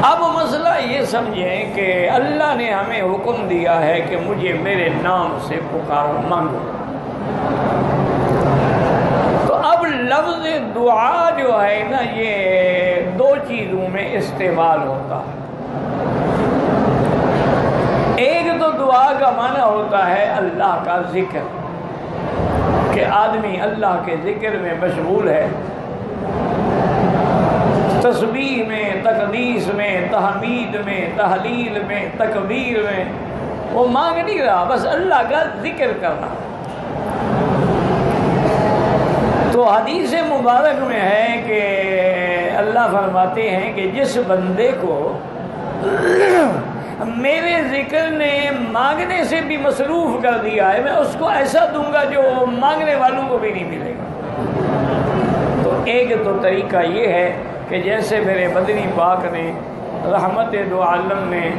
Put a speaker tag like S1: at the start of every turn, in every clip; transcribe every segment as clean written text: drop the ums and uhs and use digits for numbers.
S1: اب مسئلہ یہ سمجھیں کہ اللہ نے ہمیں حکم دیا ہے کہ مجھے میرے نام سے پکارو، مانگو، تو اب لفظ دعا جو ہے نا یہ دو چیزوں میں استعمال ہوتا ہے۔ ایک تو دعا کا معنی ہوتا ہے اللہ کا ذکر، کہ آدمی اللہ کے ذکر میں مشغول ہے، تسبیح میں، تقدیس میں، تحمید میں، تحلیل میں، تکبیر میں، وہ مانگ نہیں رہا، بس اللہ کا ذکر کر رہا۔ تو حدیث مبارک میں ہے کہ اللہ فرماتے ہیں کہ جس بندے کو میرے ذکر نے مانگنے سے بھی مصروف کر دیا ہے، میں اس کو ایسا دوں گا جو مانگنے والوں کو بھی نہیں ملے گا۔ تو ایک تو طریقہ یہ ہے کہ جیسے میرے مدنی پاک نے رحمت دو عالم نے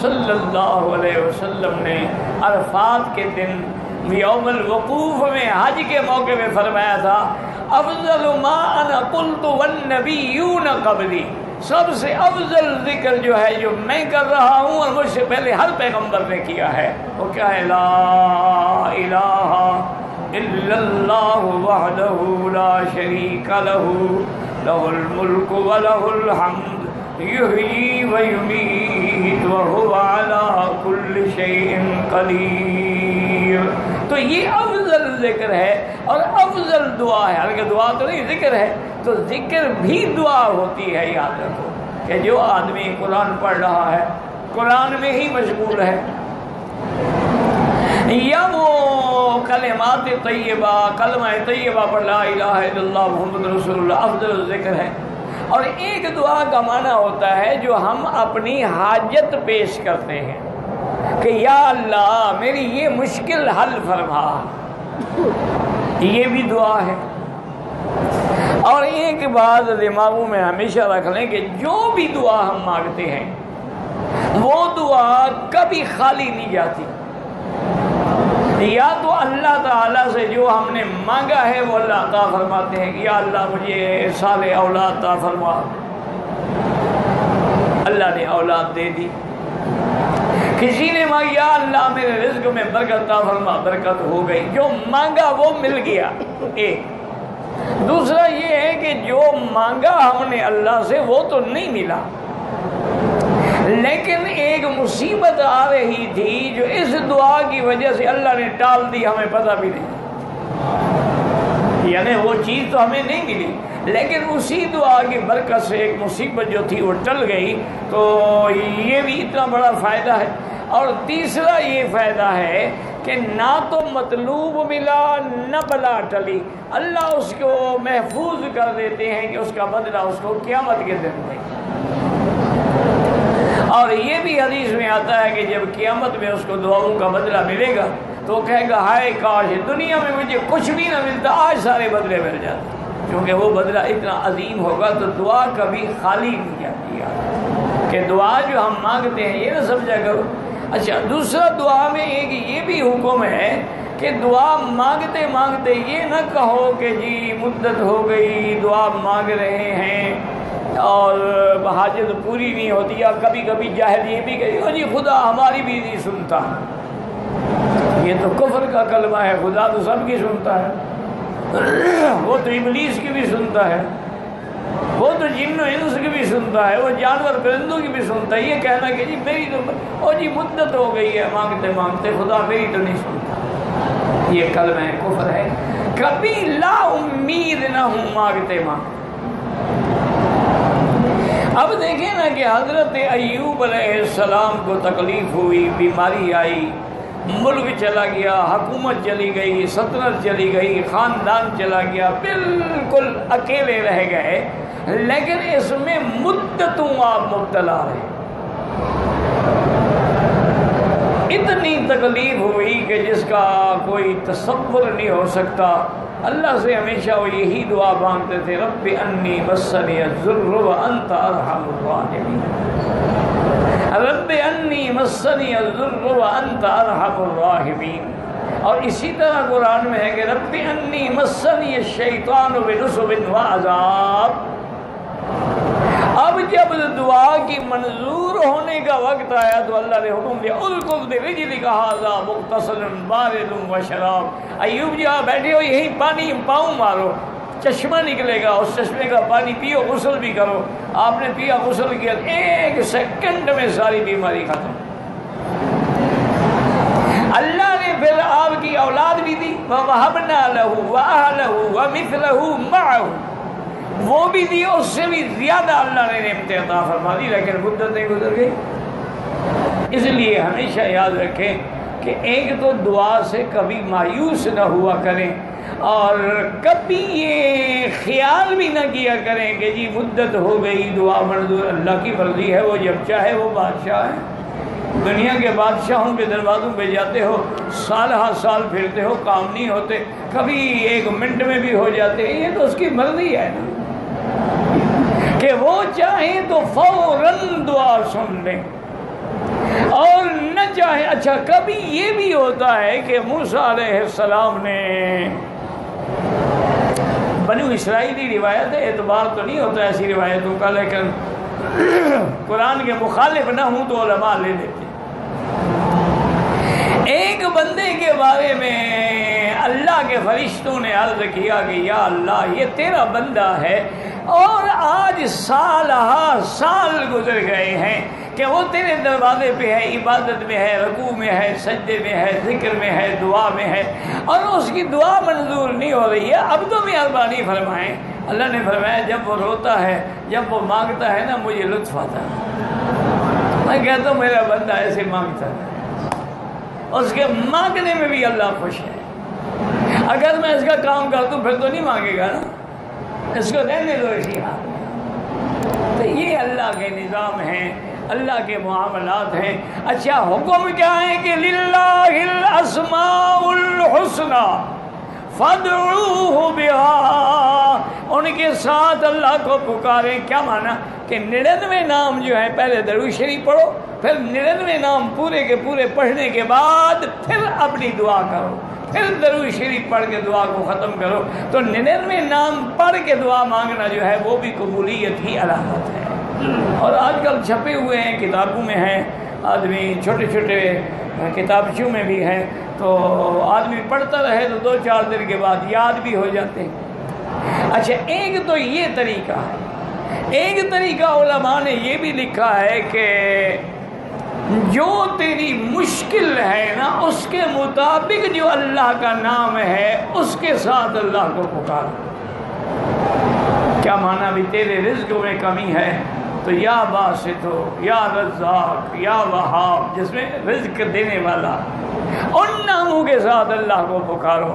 S1: صلی اللہ علیہ وسلم نے عرفات کے دن یوم الوقوف میں حج کے موقع میں فرمایا تھا، افضل ما انا قلت والنبیون قبلی، سب سے افضل ذکر جو ہے جو میں کر رہا ہوں اور مجھ سے پہلے ہر پیغمبر نے کیا ہے، وہ کیا ہے؟ لا الہ الا اللہ وحدہ لا شریک لہ لہ الملک ولہ الحمد یحیی ویمیت وہو علی کل شیء قدیر۔ تو یہ افضل ذکر ہے اور افضل دعا ہے، حالانکہ دعا تو نہیں ذکر ہے، تو ذکر بھی دعا ہوتی ہے۔ یاد رکھو کہ جو آدمی قرآن پڑھ رہا ہے، قرآن میں ہی مشغول ہے، یا وہ کلمات طیبہ، کلمہ طیبہ پڑھ لا الہ الا اللہ محمد رسول اللہ، افضل ذکر ہے۔ اور ایک دعا کا معنی ہوتا ہے جو ہم اپنی حاجت پیش کرتے ہیں کہ یا اللہ میری یہ مشکل حل فرما، یہ بھی دعا ہے۔ اور ایک بات دماغوں میں ہمیشہ رکھ لیں کہ جو بھی دعا ہم مانگتے ہیں وہ دعا کبھی خالی نہیں جاتی، یا تو اللہ تعالیٰ سے جو ہم نے مانگا ہے وہ اللہ عطا فرماتے ہیں کہ یا اللہ مجھے صالح اولاد عطا فرما، اللہ نے اولاد دے دی۔ کسی نے مانگا یا اللہ میرے رزق میں برکت عطا فرما، برکت ہو گئی، جو مانگا وہ مل گیا۔ ایک دوسرا یہ ہے کہ جو مانگا ہم نے اللہ سے وہ تو نہیں ملا، لیکن ایک مصیبت آ رہی تھی جو اس دعا کی وجہ سے اللہ نے ٹال دی، ہمیں پتہ بھی نہیں، یعنی وہ چیز تو ہمیں نہیں ملی لیکن اسی دعا کی برکت سے ایک مصیبت جو تھی وہ ٹل گئی۔ تو یہ بھی اتنا بڑا فائدہ ہے۔ اور تیسرا یہ فائدہ ہے کہ نہ تو مطلوب ملا نہ بلا ٹلی، اللہ اس کو محفوظ کر دیتے ہیں کہ اس کا بدلہ اس کو قیامت کے دن دے۔ اور یہ بھی حدیث میں آتا ہے کہ جب قیامت میں اس کو دعاؤں کا بدلہ ملے گا تو وہ کہے گا ہائے کاش دنیا میں مجھے کچھ بھی نہ ملتا، آج سارے بدلے مل جاتے، کیونکہ وہ بدلہ اتنا عظیم ہوگا۔ تو دعا کبھی خالی نہیں جاتی ہے کہ دعا جو ہم مانگتے ہیں یہ نہ سمجھا کرو۔ اچھا، دوسرا دعا میں ایک یہ بھی حکم ہے کہ دعا مانگتے مانگتے یہ نہ کہو کہ جی مدت ہو گئی دعا مانگ رہے ہیں اور حاجت پوری نہیں ہوتی، یا کبھی کبھی جاہل یہ بھی کہے جی خدا ہماری بھی نہیں سنتا، یہ تو کفر کا کلمہ ہے، خدا تو سب کی سنتا ہے، وہ تو ابلیس کی بھی سنتا ہے، وہ تو جن و انس کی بھی سنتا ہے، وہ جانور پرندوں کی بھی سنتا ہے۔ یہ کہنا کہ جی میری تو جی مدت ہو گئی ہے مانگتے مانگتے خدا میری تو نہیں سنتا، یہ کلمہ کفر ہے۔ کبھی لا امید نہ ہوں مانگتے مانگتے۔ اب دیکھیں نا کہ حضرت ایوب علیہ السلام کو تکلیف ہوئی، بیماری آئی، ملک چلا گیا، حکومت چلی گئی، سلطنت چلی گئی، خاندان چلا گیا، بالکل اکیلے رہ گئے، لیکن اس میں مدتوں آپ مبتلا رہے، اتنی تکلیف ہوئی کہ جس کا کوئی تصور نہیں ہو سکتا۔ اللہ سے ہمیشہ وہ یہی دعا مانگتے تھے، رب انی مسنی الضر وانت ارحم الراحمین، رب انی مسنی الضر وانت ارحم الراحمین۔ اور اسی طرح قرآن میں ہے کہ رب انی مسنی الشیطان بنصب وعذاب، اب جب دعا کی منظور ہونے کا وقت آیا تو اللہ نے حکم دیا اُلْقُذْ بِرِجْلِكَ هَٰذَا مُغْتَسَلٌ بَارِدٌ وَشَرَابٌ، ایوب جہاں بیٹھے ہو یہی پانی پاؤں مارو، چشمہ نکلے گا، اس چشمے کا پانی پیو، غسل بھی کرو۔ آپ نے پیا، غسل کیا، 1 سیکنڈ میں ساری بیماری ختم۔ اللہ نے پھر آپ کی اولاد بھی دی، وَوَهَبْنَا لَهُ وَأَهْلَهُ وَمِثْلَهُ مَعَهُ، وہ بھی دی، اس سے بھی زیادہ اللہ نے نعمتیں عطا فرما دی، لیکن مدتیں گزر گئی۔ اس لیے ہمیشہ یاد رکھیں کہ ایک تو دعا سے کبھی مایوس نہ ہوا کریں، اور کبھی یہ خیال بھی نہ کیا کریں کہ جی مدت ہو گئی دعا منظور، اللہ کی مرضی ہے، وہ جب چاہے وہ بادشاہ ہے۔ دنیا کے بادشاہوں کے دروازوں پہ جاتے ہو، سال ہا سال پھرتے ہو، کام نہیں ہوتے، کبھی 1 منٹ میں بھی ہو جاتے ہیں، یہ تو اس کی مرضی ہے نا کہ وہ چاہیں تو فوراً دعا سن لیں اور نہ چاہیں۔ اچھا کبھی یہ بھی ہوتا ہے کہ موسیٰ علیہ السلام نے، بنو اسرائیلی روایت ہے، اعتبار تو نہیں ہوتا ایسی روایتوں کا، لیکن قرآن کے مخالف نہ ہوں تو علماء لے لیتے۔ ایک بندے کے بارے میں اللہ کے فرشتوں نے عرض کیا کہ یا اللہ یہ تیرا بندہ ہے اور آج سال ہا سال گزر گئے ہیں کہ وہ تیرے دروازے پہ ہے، عبادت میں ہے، رکوع میں ہے، سجدے میں ہے، ذکر میں ہے، دعا میں ہے، اور اس کی دعا منظور نہیں ہو رہی ہے، اب تو مہربانی فرمائیں۔ اللہ نے فرمایا جب وہ روتا ہے، جب وہ مانگتا ہے نا، مجھے لطف آتا ہے، میں کہتا ہوں میرا بندہ ایسے مانگتا ہے، اس کے مانگنے میں بھی اللہ خوش ہے۔ اگر میں اس کا کام کرتا ہوں پھر تو نہیں مانگے گا نا، اس کو رہنے دو اسی حال میں۔ تو یہ اللہ کے نظام ہیں، اللہ کے معاملات ہیں۔ اچھا حکم کیا ہے کہ للہ الاسماء الحسنی فادعوہ بہا، ان کے ساتھ اللہ کو پکاریں۔ کیا مانا کہ 99 نام جو ہے پہلے درود شریف پڑھو، پھر 99 نام پورے کے پورے پڑھنے کے بعد پھر اپنی دعا کرو، پھر درود شریف پڑھ کے دعا کو ختم کرو۔ تو 99 نام پڑھ کے دعا مانگنا جو ہے وہ بھی قبولیت کی علامت ہے۔ اور آج کل چھپے ہوئے ہیں، کتابوں میں ہیں، آدمی چھوٹے چھوٹے کتابچوں میں بھی ہیں، تو آدمی پڑھتا رہے تو 2-4 دن کے بعد یاد بھی ہو جاتے ہیں۔ اچھا ایک تو یہ طریقہ ہے، ایک طریقہ علماء نے یہ بھی لکھا ہے کہ جو تیری مشکل ہے نا اس کے مطابق جو اللہ کا نام ہے اس کے ساتھ اللہ کو پکار۔ کیا مانا بھی تیرے رزق میں کمی ہے تو یا باسط ہو، یا رزاق، یا وہاب، جس میں رزق دینے والا، ان ناموں کے ساتھ اللہ کو پکارو۔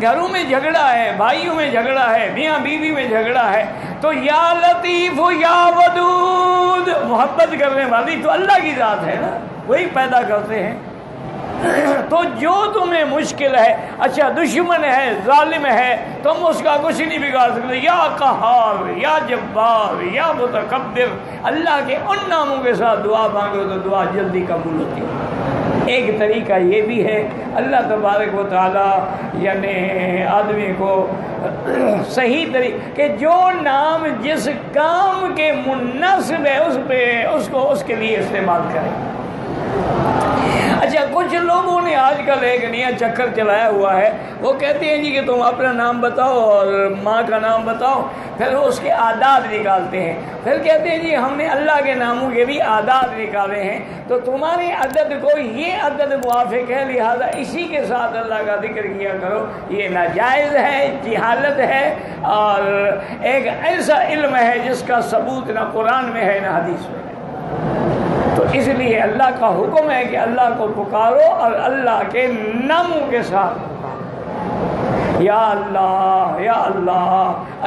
S1: گھروں میں جھگڑا ہے، بھائیوں میں جھگڑا ہے، میاں بیوی میں جھگڑا ہے، تو یا لطیف یا ودود، محبت کرنے والی تو اللہ کی ذات ہے نا، وہی پیدا کرتے ہیں۔ تو جو تمہیں مشکل ہے، اچھا دشمن ہے، ظالم ہے، تم اس کا کچھ نہیں بگاڑ سکتے، یا قہار، یا جبار، یا متکبر، اللہ کے ان ناموں کے ساتھ دعا مانگو تو دعا جلدی قبول ہوتی ہے۔ ایک طریقہ یہ بھی ہے، اللہ تبارک و تعالی یعنی آدمی کو صحیح طریقے کہ جو نام جس کام کے مناسب ہے اس کے لیے استعمال کرے۔ اچھا کچھ لوگوں نے آج کل ایک نیا چکر چلایا ہوا ہے، وہ کہتے ہیں جی کہ تم اپنا نام بتاؤ اور ماں کا نام بتاؤ، پھر وہ اس کے اعداد نکالتے ہیں، پھر کہتے ہیں جی ہم نے اللہ کے ناموں کے بھی اعداد نکالے ہیں، تو تمہارے عدد کو یہ عدد موافق ہے، لہذا اسی کے ساتھ اللہ کا ذکر کیا کرو۔ یہ ناجائز ہے، جہالت ہے، اور ایک ایسا علم ہے جس کا ثبوت نہ قرآن میں ہے نہ حدیث میں ہے۔ تو اس لیے اللہ کا حکم ہے کہ اللہ کو پکارو اور اللہ کے ناموں کے ساتھ پکارو، یا اللہ یا اللہ۔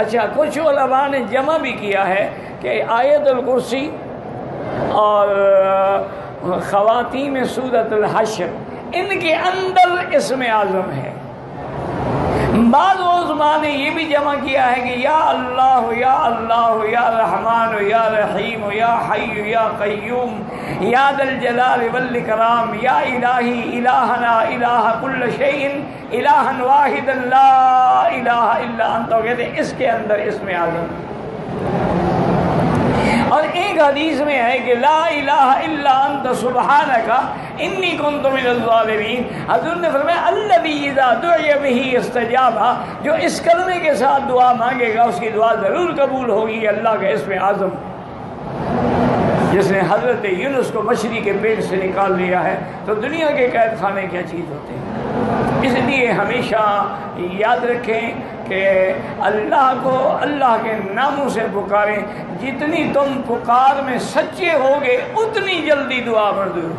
S1: اچھا کچھ علماء نے جمع بھی کیا ہے کہ آیت الکرسی اور خواتین سورۃ الحشر ان کے اندر اسم اعظم ہے۔ بعض علماء نے یہ بھی جمع کیا ہے کہ یا اللہ یا اللہ یا رحمان یا رحیم یا حی یا قیوم یا ذا الجلال والاکرام یا الہی الہنا الہ کل شیء الہا واحدا لا الہ الا انت، کہتے ہیں اس کے اندر اسم اعظم۔ اور ایک حدیث میں ہے کہ لا الہ الا انت سبحانک انی کنت من الظالمین. حضور نے فرمایا الذی اذا دعی بہ استجاب، جو اس کلمے کے ساتھ دعا مانگے گا اس کی دعا ضرور قبول ہوگی. اللہ کا اسم اعظم جس نے حضرت یونس کو مچھلی کے پیٹ سے نکال لیا ہے تو دنیا کے قید خانے کیا چیز ہوتے ہیں. اس لیے ہمیشہ یاد رکھیں کہ اللہ کو اللہ کے ناموں سے پکاریں. جتنی تم پکار میں سچے ہوگے اتنی جلدی دعا منظور.